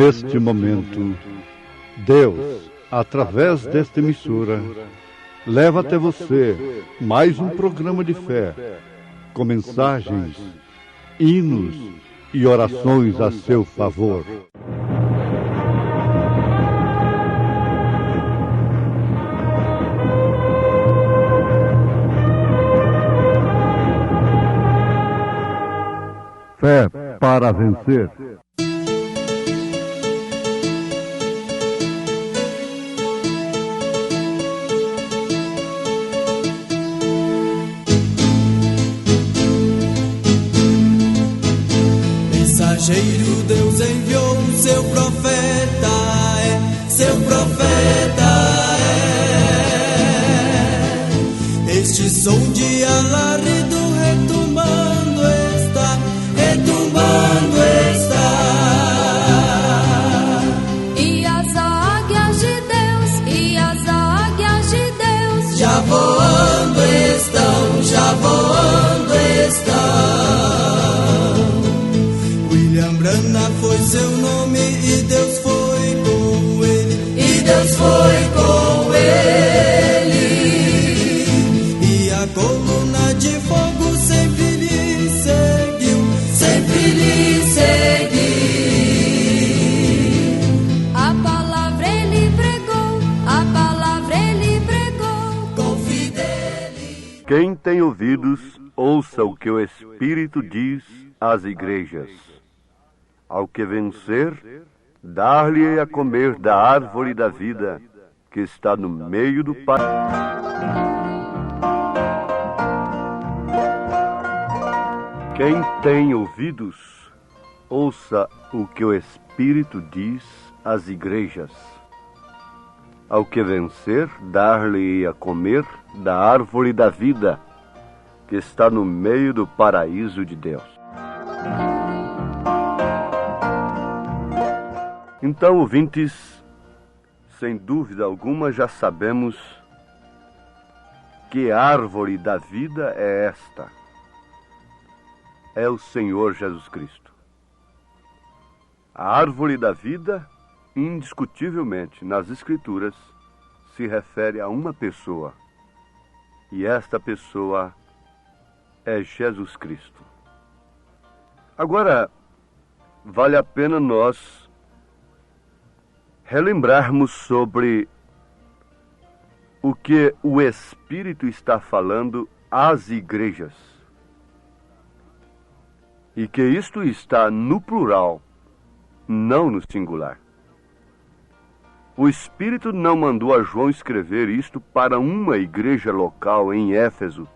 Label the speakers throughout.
Speaker 1: Neste momento, Deus, através desta emissora, leva até você mais um programa de fé, com mensagens, hinos e orações a seu favor. Fé para vencer.
Speaker 2: Mensageiro, Deus enviou seu profeta, seu profeta Este som de alarido retumbando está,
Speaker 3: E as águias de Deus,
Speaker 2: já voando estão. William Branham foi seu nome e Deus foi com ele. E a coluna de fogo sempre lhe seguiu.
Speaker 3: A palavra ele pregou,
Speaker 2: com fidelidade.
Speaker 4: Quem tem ouvidos, ouça o que o Espírito diz às igrejas. Ao que vencer, dar-lhe a comer da árvore da vida que está no meio do paraíso. Quem tem ouvidos, ouça o que o Espírito diz às igrejas. Ao que vencer, dar-lhe a comer da árvore da vida que está no meio do paraíso de Deus. Então, ouvintes, sem dúvida alguma já sabemos que árvore da vida é esta. É o Senhor Jesus Cristo. A árvore da vida, indiscutivelmente, nas Escrituras, se refere a uma pessoa. E esta pessoa é Jesus Cristo. Agora, vale a pena nós relembrarmos sobre o que o Espírito está falando às igrejas. E que isto está no plural, não no singular. O Espírito não mandou a João escrever isto para uma igreja local em Éfeso.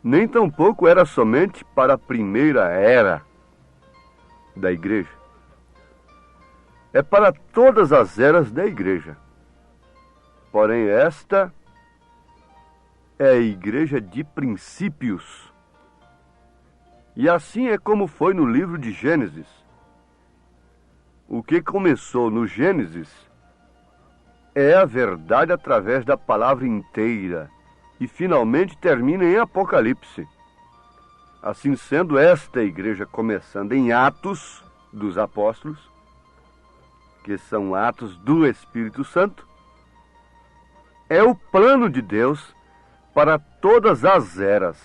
Speaker 4: Nem tampouco era somente para a primeira era da igreja. É para todas as eras da igreja. Porém, esta é a igreja de princípios. E assim é como foi no livro de Gênesis. O que começou no Gênesis é a verdade através da palavra inteira e finalmente termina em Apocalipse. Assim sendo, esta igreja começando em Atos dos Apóstolos, que são atos do Espírito Santo, é o plano de Deus para todas as eras,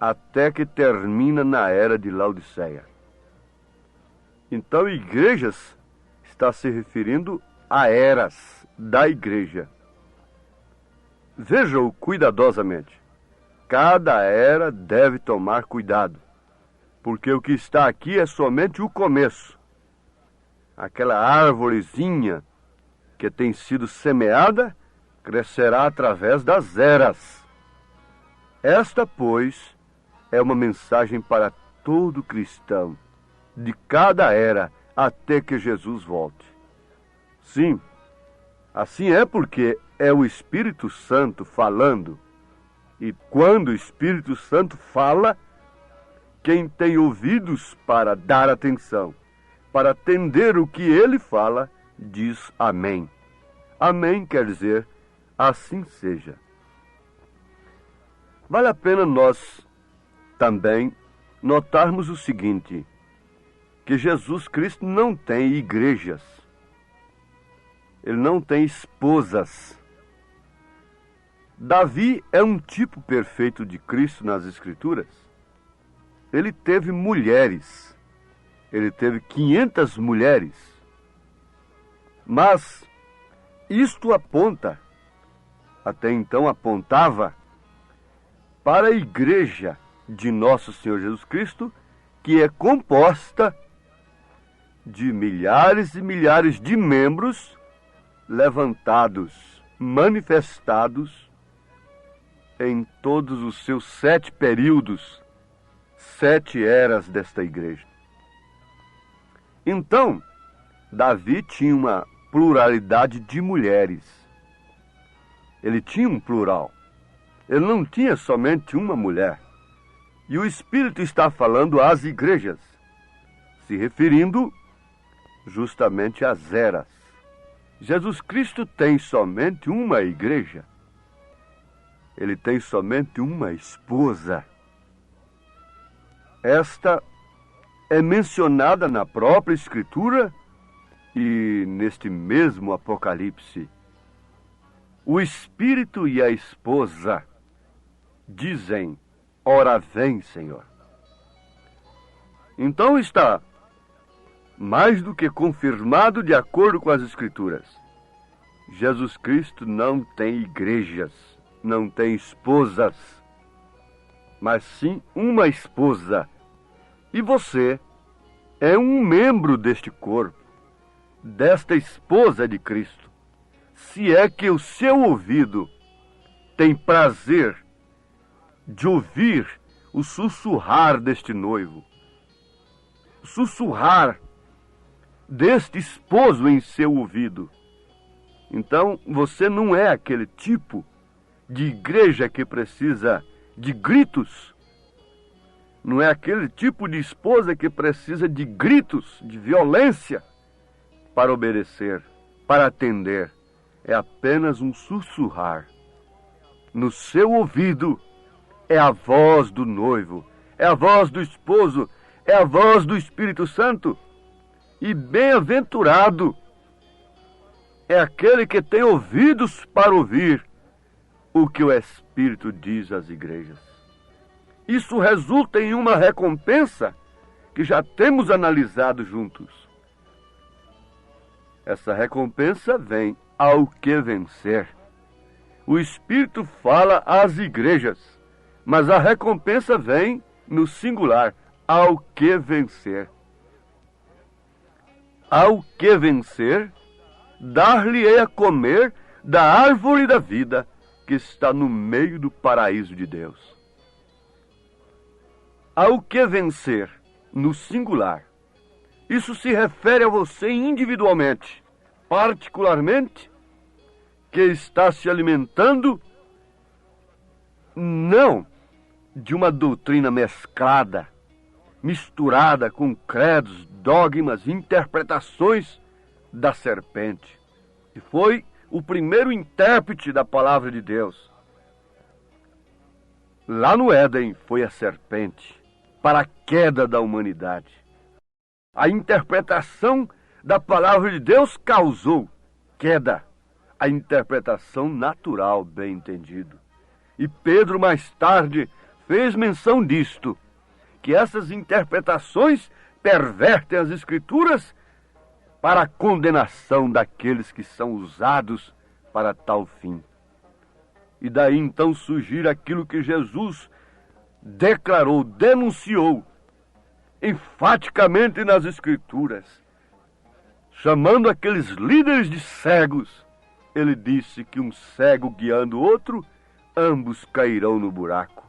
Speaker 4: até que termina na era de Laodiceia. Então, igrejas está se referindo a eras da igreja. Veja-o cuidadosamente. Cada era deve tomar cuidado, porque o que está aqui é somente o começo. Aquela árvorezinha que tem sido semeada crescerá através das eras. Esta, pois, é uma mensagem para todo cristão, de cada era, até que Jesus volte. Sim, assim é porque é o Espírito Santo falando. E quando o Espírito Santo fala, quem tem ouvidos para dar atenção, para atender o que ele fala, diz amém. Amém quer dizer, assim seja. Vale a pena nós também notarmos o seguinte: que Jesus Cristo não tem igrejas. Ele não tem esposas. Davi é um tipo perfeito de Cristo nas Escrituras. Ele teve mulheres. Ele teve 500 mulheres. Mas isto aponta, até então apontava, para a igreja de Nosso Senhor Jesus Cristo, que é composta de milhares e milhares de membros levantados, manifestados em todos os seus 7 períodos, 7 eras desta igreja. Então, Davi tinha uma pluralidade de mulheres. Ele tinha um plural. Ele não tinha somente uma mulher. E o Espírito está falando às igrejas, se referindo justamente às eras. Jesus Cristo tem somente uma igreja. Ele tem somente uma esposa. Esta é mencionada na própria Escritura e neste mesmo Apocalipse. O Espírito e a esposa dizem: ora vem, Senhor. Então está mais do que confirmado de acordo com as Escrituras. Jesus Cristo não tem igrejas, não tem esposas, mas sim uma esposa. E você é um membro deste corpo, desta esposa de Cristo. Se é que o seu ouvido tem prazer de ouvir o sussurrar deste noivo, o sussurrar deste esposo em seu ouvido, então você não é aquele tipo de igreja que precisa de gritos, não é aquele tipo de esposa que precisa de gritos, de violência para obedecer, para atender. É apenas um sussurrar. No seu ouvido é a voz do noivo, é a voz do esposo, é a voz do Espírito Santo. E bem-aventurado é aquele que tem ouvidos para ouvir o que o Espírito diz às igrejas. Isso resulta em uma recompensa que já temos analisado juntos. Essa recompensa vem ao que vencer. O Espírito fala às igrejas, mas a recompensa vem no singular, ao que vencer. Ao que vencer, dar-lhe-ei a comer da árvore da vida que está no meio do paraíso de Deus. Ao que vencer, no singular. Isso se refere a você individualmente, particularmente, que está se alimentando não de uma doutrina mesclada, misturada com credos, dogmas, interpretações da serpente, que foi o primeiro intérprete da palavra de Deus. Lá no Éden foi a serpente, para a queda da humanidade. A interpretação da palavra de Deus causou queda. A interpretação natural, bem entendido. E Pedro, mais tarde, fez menção disto, que essas interpretações pervertem as Escrituras para a condenação daqueles que são usados para tal fim. E daí então surgir aquilo que Jesus declarou, denunciou enfaticamente nas Escrituras, chamando aqueles líderes de cegos. Ele disse que um cego guiando outro, ambos cairão no buraco.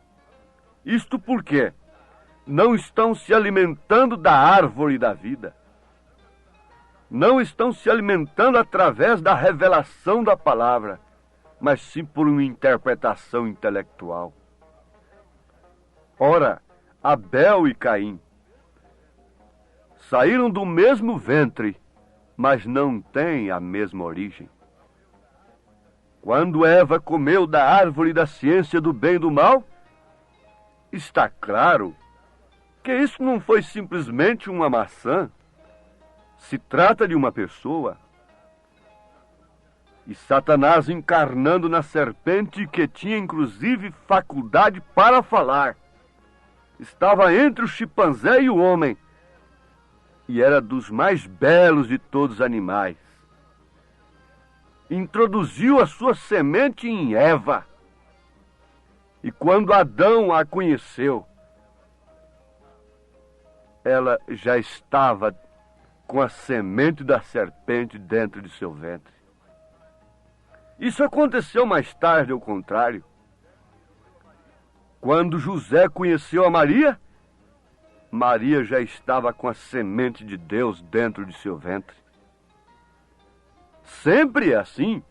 Speaker 4: Isto porque não estão se alimentando da árvore da vida. Não estão se alimentando através da revelação da palavra, mas sim por uma interpretação intelectual. Ora, Abel e Caim saíram do mesmo ventre, mas não têm a mesma origem. Quando Eva comeu da árvore da ciência do bem e do mal, está claro que isso não foi simplesmente uma maçã. Se trata de uma pessoa. E Satanás encarnando na serpente, que tinha inclusive faculdade para falar. Estava entre o chimpanzé e o homem. E era dos mais belos de todos os animais. Introduziu a sua semente em Eva. E quando Adão a conheceu, ela já estava com a semente da serpente dentro de seu ventre. Isso aconteceu mais tarde, ao contrário. Quando José conheceu a Maria, Maria já estava com a semente de Deus dentro de seu ventre. Sempre é assim.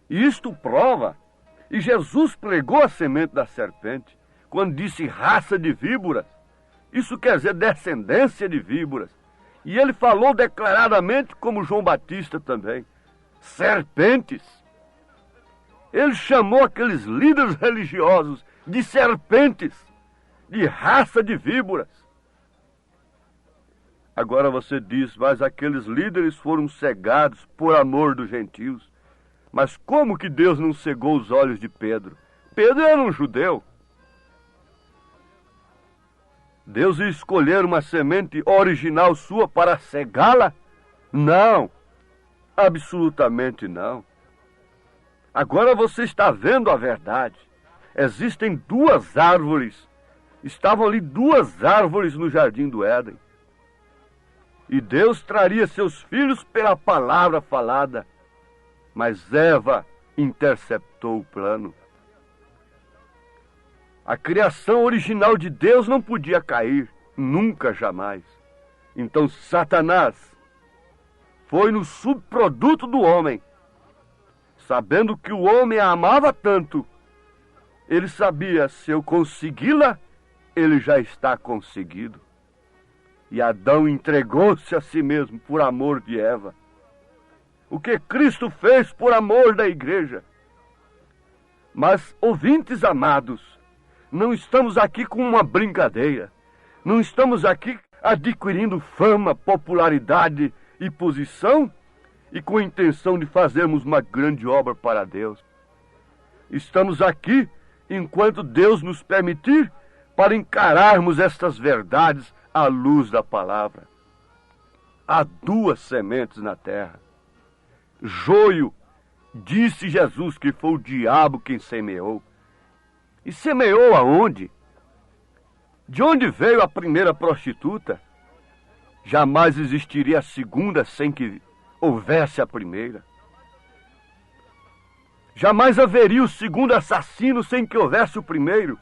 Speaker 4: Isto prova. E Jesus pregou a semente da serpente quando disse raça de víboras. Isso quer dizer descendência de víboras. E ele falou declaradamente, como João Batista também, serpentes. Ele chamou aqueles líderes religiosos de serpentes, de raça de víboras. Agora você diz, mas aqueles líderes foram cegados por amor dos gentios. Mas como que Deus não cegou os olhos de Pedro? Pedro era um judeu. Deus ia escolher uma semente original sua para cegá-la? Não, absolutamente não. Agora você está vendo a verdade. Existem duas árvores. Estavam ali duas árvores no jardim do Éden. E Deus traria seus filhos pela palavra falada. Mas Eva interceptou o plano. A criação original de Deus não podia cair, nunca, jamais. Então Satanás foi no subproduto do homem. Sabendo que o homem a amava tanto, ele sabia, se eu consegui-la, ele já está conseguido. E Adão entregou-se a si mesmo por amor de Eva. O que Cristo fez por amor da igreja. Mas, ouvintes amados, não estamos aqui com uma brincadeira. Não estamos aqui adquirindo fama, popularidade e posição e com a intenção de fazermos uma grande obra para Deus. Estamos aqui, enquanto Deus nos permitir, para encararmos estas verdades à luz da palavra. Há duas sementes na terra. Joio, disse Jesus que foi o diabo quem semeou. E semeou aonde? De onde veio a primeira prostituta? Jamais existiria a segunda sem que houvesse a primeira. Jamais haveria o segundo assassino sem que houvesse o primeiro.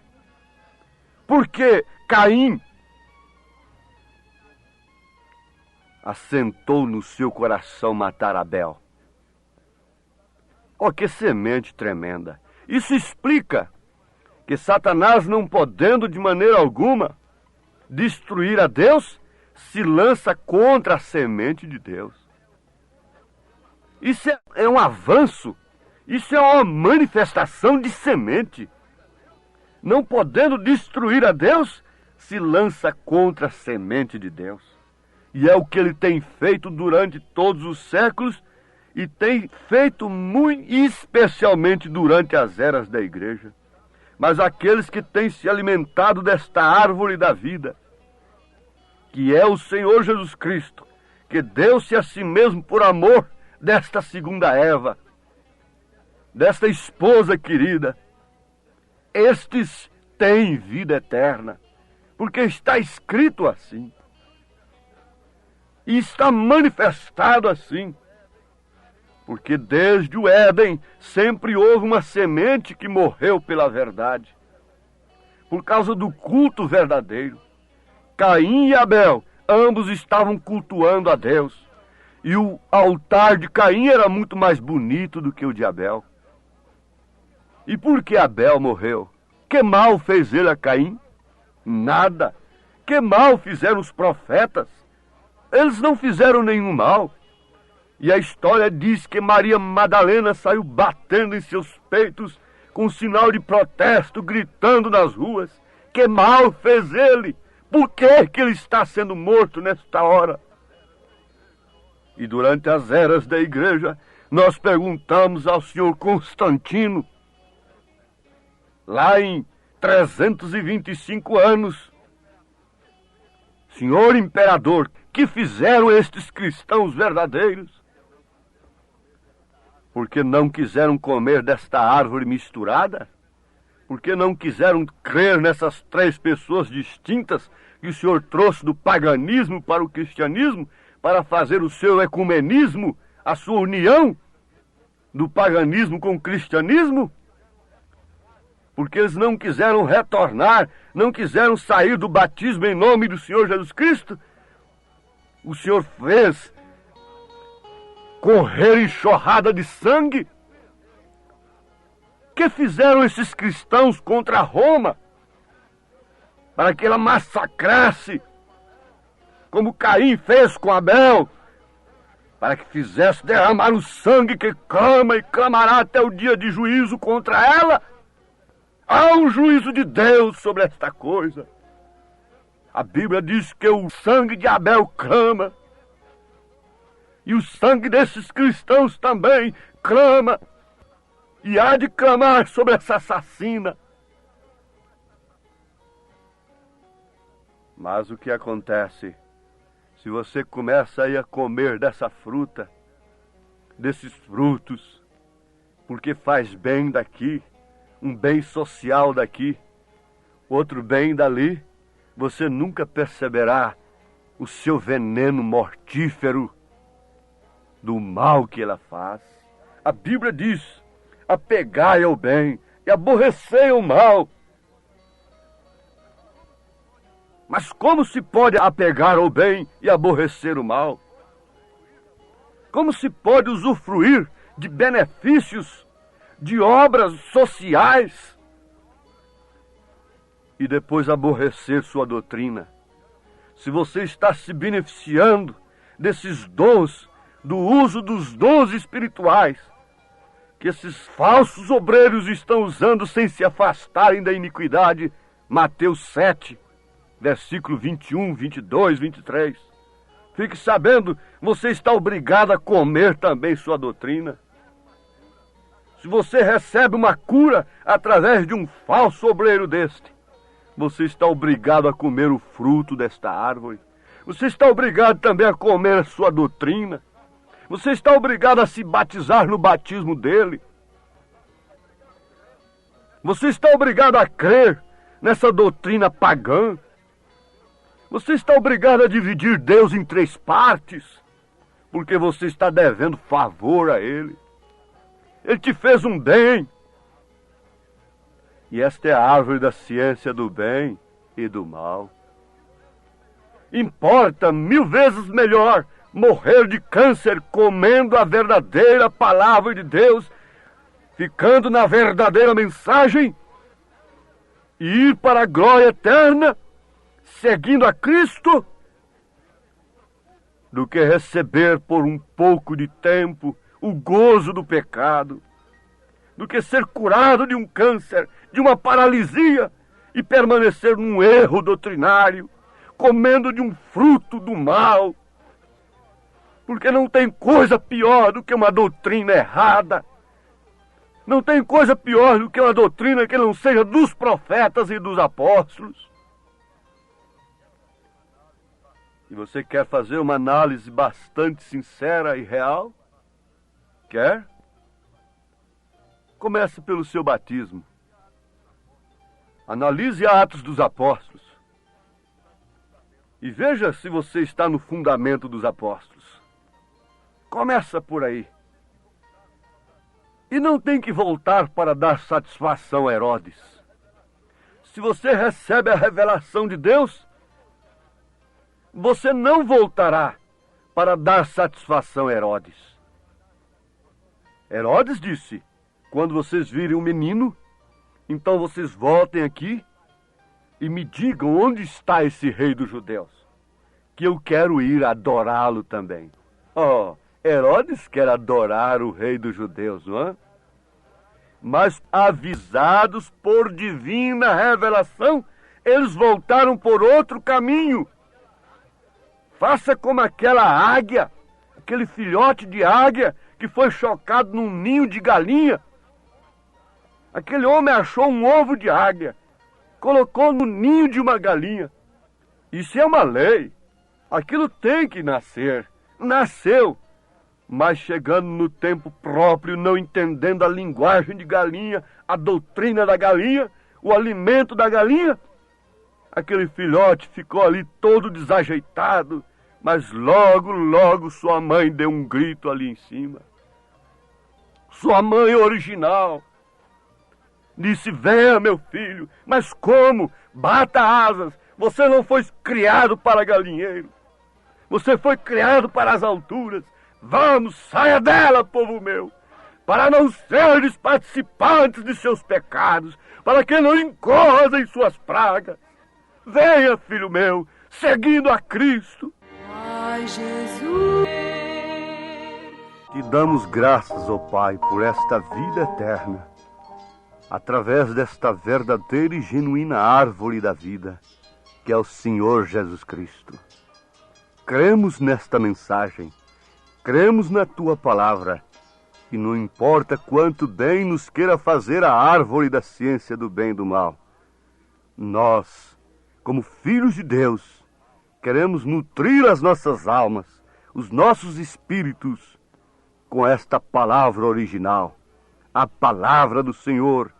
Speaker 4: Porque Caim assentou no seu coração matar Abel. Oh, que semente tremenda! Isso explica que Satanás, não podendo de maneira alguma destruir a Deus, se lança contra a semente de Deus. Isso é um avanço, isso é uma manifestação de semente. Não podendo destruir a Deus, se lança contra a semente de Deus. E é o que ele tem feito durante todos os séculos e tem feito muito especialmente durante as eras da igreja. Mas aqueles que têm se alimentado desta árvore da vida, que é o Senhor Jesus Cristo, que deu-se a si mesmo por amor desta segunda Eva, desta esposa querida, estes têm vida eterna, porque está escrito assim, e está manifestado assim, porque desde o Éden sempre houve uma semente que morreu pela verdade, por causa do culto verdadeiro. Caim e Abel, ambos estavam cultuando a Deus, e o altar de Caim era muito mais bonito do que o de Abel. E por que Abel morreu? Que mal fez ele a Caim? Nada. Que mal fizeram os profetas? Eles não fizeram nenhum mal. E a história diz que Maria Madalena saiu batendo em seus peitos com sinal de protesto, gritando nas ruas. Que mal fez ele? por que ele está sendo morto nesta hora? E durante as eras da igreja, nós perguntamos ao senhor Constantino, lá em 325 anos, senhor imperador, que fizeram estes cristãos verdadeiros? Porque não quiseram comer desta árvore misturada? Porque não quiseram crer nessas três pessoas distintas que o senhor trouxe do paganismo para o cristianismo, para fazer o seu ecumenismo, a sua união do paganismo com o cristianismo? Porque eles não quiseram retornar, não quiseram sair do batismo em nome do Senhor Jesus Cristo? O Senhor fez correr enxurrada de sangue? Que fizeram esses cristãos contra Roma? Para que ela massacrasse, como Caim fez com Abel, para que fizesse derramar o sangue que clama e clamará até o dia de juízo contra ela? Há um juízo de Deus sobre esta coisa. A Bíblia diz que o sangue de Abel clama, e o sangue desses cristãos também clama, e há de clamar sobre essa assassina. Mas o que acontece? Se você começa aí a comer dessa fruta, desses frutos, porque faz bem daqui, um bem social daqui, outro bem dali, você nunca perceberá o seu veneno mortífero do mal que ela faz. A Bíblia diz: apegai ao bem e aborrecei o mal. Mas como se pode apegar ao bem e aborrecer o mal? Como se pode usufruir de benefícios, de obras sociais, e depois aborrecer sua doutrina? Se você está se beneficiando desses dons, do uso dos dons espirituais, que esses falsos obreiros estão usando sem se afastarem da iniquidade, Mateus 7, versículo 21, 22, 23. Fique sabendo, você está obrigado a comer também sua doutrina. Se você recebe uma cura através de um falso obreiro deste, você está obrigado a comer o fruto desta árvore. Você está obrigado também a comer a sua doutrina. Você está obrigado a se batizar no batismo dele. Você está obrigado a crer nessa doutrina pagã. Você está obrigado a dividir Deus em três partes, porque você está devendo favor a Ele. Ele te fez um bem. E esta é a árvore da ciência do bem e do mal. Importa 1000 vezes melhor morrer de câncer comendo a verdadeira palavra de Deus, ficando na verdadeira mensagem, e ir para a glória eterna, seguindo a Cristo, do que receber por um pouco de tempo o gozo do pecado, do que ser curado de um câncer, de uma paralisia, e permanecer num erro doutrinário, comendo de um fruto do mal. Porque não tem coisa pior do que uma doutrina errada. Não tem coisa pior do que uma doutrina que não seja dos profetas e dos apóstolos. E você quer fazer uma análise bastante sincera e real? Quer? Comece pelo seu batismo. Analise Atos dos Apóstolos. E veja se você está no fundamento dos apóstolos. Começa por aí. E não tem que voltar para dar satisfação a Herodes. Se você recebe a revelação de Deus, você não voltará para dar satisfação a Herodes. Herodes disse: quando vocês virem um menino, então vocês voltem aqui e me digam onde está esse rei dos judeus, que eu quero ir adorá-lo também. Oh, Herodes quer adorar o rei dos judeus, não é? Mas avisados por divina revelação, eles voltaram por outro caminho. Faça como aquela águia, aquele filhote de águia que foi chocado num ninho de galinha. Aquele homem achou um ovo de águia, colocou no ninho de uma galinha. Isso é uma lei. Aquilo tem que nascer. Nasceu. Mas chegando no tempo próprio, não entendendo a linguagem de galinha, a doutrina da galinha, o alimento da galinha, aquele filhote ficou ali todo desajeitado, mas logo, logo sua mãe deu um grito ali em cima. Sua mãe original disse: venha, meu filho. Mas como? Bata asas. Você não foi criado para galinheiro. Você foi criado para as alturas. Vamos, saia dela, povo meu, para não seres participantes de seus pecados, para que não incorras em suas pragas. Venha, filho meu, seguindo a Cristo.
Speaker 3: Ai, Jesus.
Speaker 4: Te damos graças, ó Pai, por esta vida eterna, através desta verdadeira e genuína árvore da vida, que é o Senhor Jesus Cristo. Cremos nesta mensagem, cremos na Tua palavra, e não importa quanto bem nos queira fazer a árvore da ciência do bem e do mal, nós, como filhos de Deus, queremos nutrir as nossas almas, os nossos espíritos, com esta palavra original, a palavra do Senhor,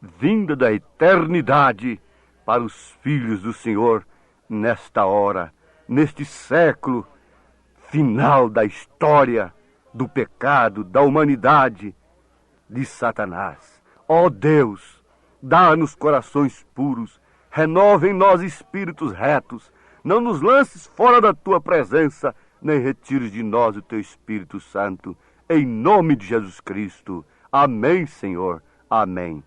Speaker 4: vinda da eternidade para os filhos do Senhor nesta hora, neste século final da história do pecado, da humanidade, de Satanás. Ó Deus, dá-nos corações puros, renova em nós espíritos retos, não nos lances fora da Tua presença, nem retires de nós o Teu Espírito Santo, em nome de Jesus Cristo. Amém, Senhor. Amém.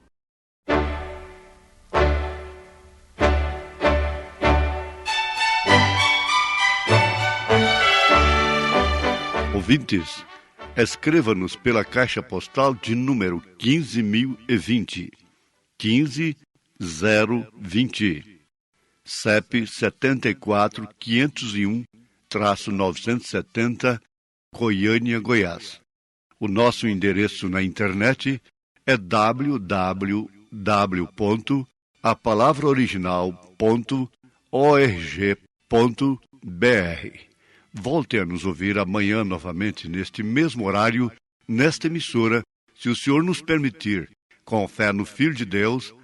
Speaker 1: Ouvintes, escreva-nos pela caixa postal de número 15.020, 15020, CEP 74.501-970, Goiânia, Goiás. O nosso endereço na internet é www.apalavraoriginal.org.br. Volte a nos ouvir amanhã novamente neste mesmo horário, nesta emissora, se o Senhor nos permitir, com fé no Filho de Deus,